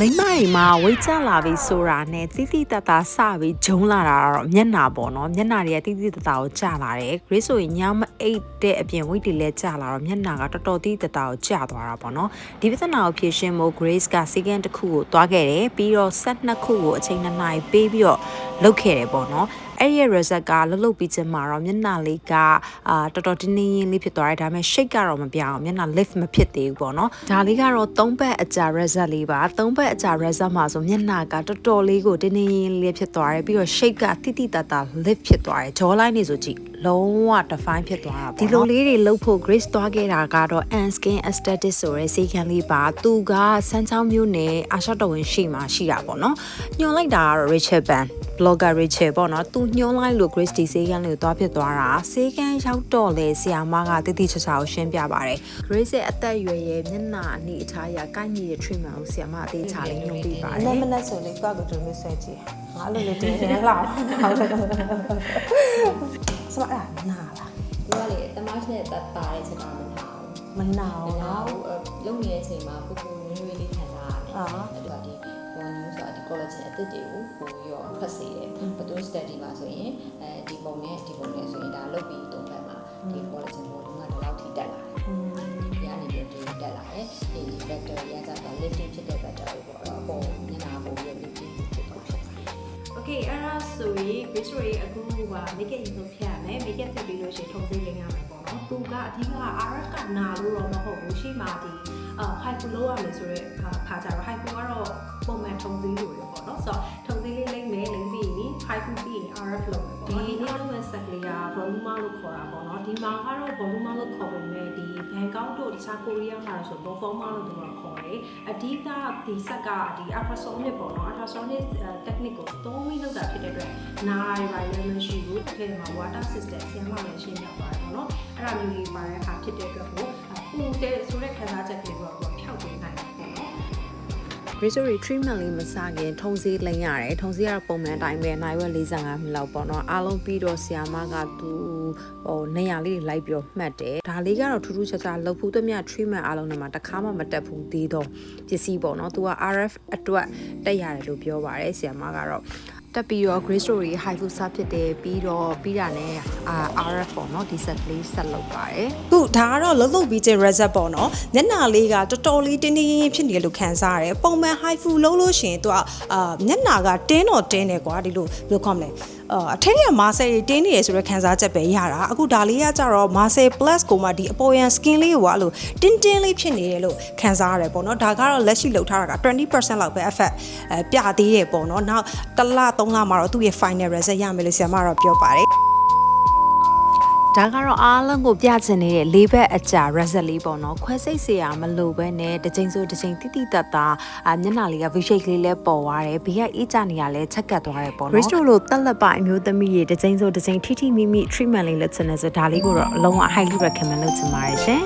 မိမတွေမှာဝိတ်ကျလာပြီဆိုတာနဲ့တိတိတတ်စပြီးဂျုံလာတာတော့မျက်နှာပေါ့နော်မျက်နှာတွေကတိတိတတ်ကိုကျလာတယ် Grace ဆိုရင်ညမအိတ်တဲ့အပြင်ဝိတ်တွေလည်းကျလာတော့မျက်နှာကတော်တော်တိတိတတ်ကိုကျသွားတာပေါ့နော်ဒီပြဿနာကိုဖြေရှင်းဖို့ Grace က second တစ်ခုကိုသွားခဲ့တယ်ပြီးတော့ set နှစ်ခုကိုအချိန်2နာရီပေးပြီးတော့လုပ်ခဲ့တယ်ပေါ့နော်အဲ့ရဲ့ result ကလှုပ်ပြီးချင်းမှာတော့မျက်နှာလေးကတော်တော်တင်းတင်းလေးဖြစ်သွားတယ်ဒါပေမဲ့ shake ကတော့မပြောင်းမျက်နှာ lift မဖြစ်သေးဘူးပေါ့နော်ဒါလေးကတော့3ဘက်အကြာ result လေးပါ3ဘက်အကြာ result မှာဆိုမျက်နှာကတော်တော်လေးကိုတင်းတင်းလေးဖြစ်သွားတယ်ပြီးတော့ shape ကတိတိတတ်တာ lift ဖြစ်သွားတယ် jaw line နေဆိုကြည့်လုံးဝ define ဖြစ်သွားတာပေါ့ဒီလိုလေးတွေလှုပ်ဖို့ Grace သွားခဲ့တာကတော့ An Skin Aesthetic ဆိုတဲ့ဆေးခန်းလေးပါသူကစမ်းချောင်းမျိုးနဲ့အာရှတော်ဝင်ရှိမှရှိတာပေါ့နော်ညွှန်လိုက်တာကတော့ Richard Ban blogger Richard ပေါ့နော်သူညွှန်လိုက်လို့ Grace ဒီဆေးခန်းလေးကိုသွားဖြစ်သွားတာဆေးခန်းရောက်တော့လေဆရာမကတိတိကျကျကိုရှင်းပြပါတယ် Grace ရဲ့အသက်အရွယ်ရဲ့မျက်နှာအနေအထားအရကိုက်ညီတဲ့ treatment ကိုဆရာမအသေးချာလေးညွှန်ပြပါတယ်နည်းမနဲ့ဆိုလေကိုယ့်ကိုယ်တို့မျိုးဆွဲကြည့်ငါအဲ့လိုတင်နေလားဟုတ်တယ်စမအဲ့နာလား သူကလေတမိုင်းနဲ့တတ်ပါတဲ့ချက်တော့မနာဘူး မနာဘူး လုံနေတဲ့အချိန်မှာပူပူနွေးနွေးလေးခံစားရတယ်ဒီပေါ်နေဆိုတာဒီ collagen အသစ်တွေကိုပိုပြီးတော့ဖတ်စေတယ်ဘသူ study မှာဆိုရင်ဒီပုံနဲ့ဆိုရင်ဒါလုတ်ပြီးတုံးဖက်မှာဒီ collagen ကိုဒီမှာဒီလောက်ထိတက်လာတယ်ဒီကနေပြီးဒီတက်လာတယ်ဒီ bacteria က lifting ဖြစ်တဲ့ bacteria ပေါ့အပေါ်ညနာပုံပြီး lifting ဖြစ်သွားတယ် Okay အဲ့ဒါဆိုရင် Grace ရဲ့အခုက make it ရုံဖြတ်ရမယ် make it ဖြစ်ပြီးလို့ရှိရင်ထုံးစည်းလိမ့်ရမယ်ပေါ့နော်သူကအဓိက RF ကနာလို့တော့မဟုတ်ဘူးရှိမှဒီ high flow ရမယ်ဆိုတော့ခါကြတော့ high flow ကတော့ပုံမှန်ထုံးစည်းလို့ရပေါ့နော်ဆိုတော့ထုံးစည်းလေးလိမ့်မယ်လိမ့်ပြီးရင် high flow ပြီးရင် RF လုပ်မယ်ပေါ့နော်ဒီ element set လေးက volume လို့ခေါ်တာပေါ့နော်ဒီမှာကတော့ volume လို့ခေါ်ပေမဲ့ဒီ Bangkok တို့တခြား Korea မှာဆို perform လို့သူကခေါ်တယ်အဓိကဒီ set ကဒီ ultrasonic ပေါ့နော် ultrasonic technique ကိုသုံးပြီးလုပ်တာဖြစ်တဲ့အတွက်နားရိုင်းလည်းမရှိဘူးတစ်ထည့်မှာ water system ဆင်းမလည်းရှင်းပြပါတယ်ပေါ့နော်အဲ့ဒါမျိုးလေးပါတဲ့အခါဖြစ်တဲ့အတွက်ကိုပူတဲ့ဆိုတဲ့ခံစားချက်ကလေးကိုဖြောက်ပေးနိုင်တယ်ပေါ့နော် Grace treatment လေးမစခင်ထုံးစည်းလိမ့်ရတယ်ထုံစည်းကတော့ပုံမှန်အတိုင်းပဲနိုင်ဝက်45မိနစ်လောက်ပေါ့နော်အားလုံးပြီးတော့ဆရာမကသူနေရာလေးလိုက်ပြီးတော့မှတ်တယ်ဒါလေးကတော့ထူးထူးခြားခြားလှုပ်ဖို့တမျှ treatment အားလုံးနဲ့မှာတစ်ခါမှမတက်ဘူးသေးတော့ပစ္စည်းပေါ့နော်သူက RF အတွက်တက်ရတယ်လို့ပြောပါတယ်ဆရာမကတော့တက်ပြီးတော့ Grace Story high food စဖြစ်တယ်ပြီးတာနဲ့ RF ပေါ့နော်ဒီ set လေးဆက်လုပ်ပါတယ်ခုဒါကတော့လှုပ်ပြီးချင်း result ပေါ့နော်မျက်နှာလေးကတော်တော်လေးတင်းတင်းဖြစ်နေလို့ခံစားရတယ်ပုံမှန် high food လုံးလို့ရှိရင်သူကမျက်နှာကတင်းတော့တင်းတယ်ကွာဒီလိုဘယ်လိုခေါမလဲအထက်ကမာဆယ်တင်းနေရဆိုတဲ့ခံစားချက်ပဲရတာအခုဒါလေးကကြတော့မာဆယ် plus ကိုမှဒီအပေါ်ရန် skin လေးကိုအဲ့လိုတင်းလေးဖြစ်နေတယ်လို့ခံစားရတယ်ပေါ့နော်ဒါကတော့လက်ရှိလှုပ်ထားတာက 20% လောက်ပဲ effect ပြသေးတယ်ပေါ့နော်နောက်1လ3လမှာတော့သူ့ရဲ့ final result ရမယ်လို့ဆရာမကတော့ပြောပါတယ်ဒါကတော့အားလုံးကိုပြချင်နေတဲ့၄ဘက်အကြာ result လေးပေါ့နော်ခွဲစိတ်စရာမလိုဘဲနဲ့တစ်ချိန်ဆိုတစ်ချိန်တိတိတတ်တာမျက်နှာလေးက V shape လေးလဲပေါ်သွားတယ်ဘေးကအေးကြနေရလဲချက်ကတ်သွားတယ်ပေါ့နော် Grace လို့တက်လက်ပိုင်အမျိုးသမီးရေတစ်ချိန်ဆိုတစ်ချိန်ထိထိမိမိ treatment လေးလုပ်ချင်တယ်ဆိုဒါလေးကိုတော့အလုံးဝ highly recommend လုပ်ချင်ပါတယ်ရှင်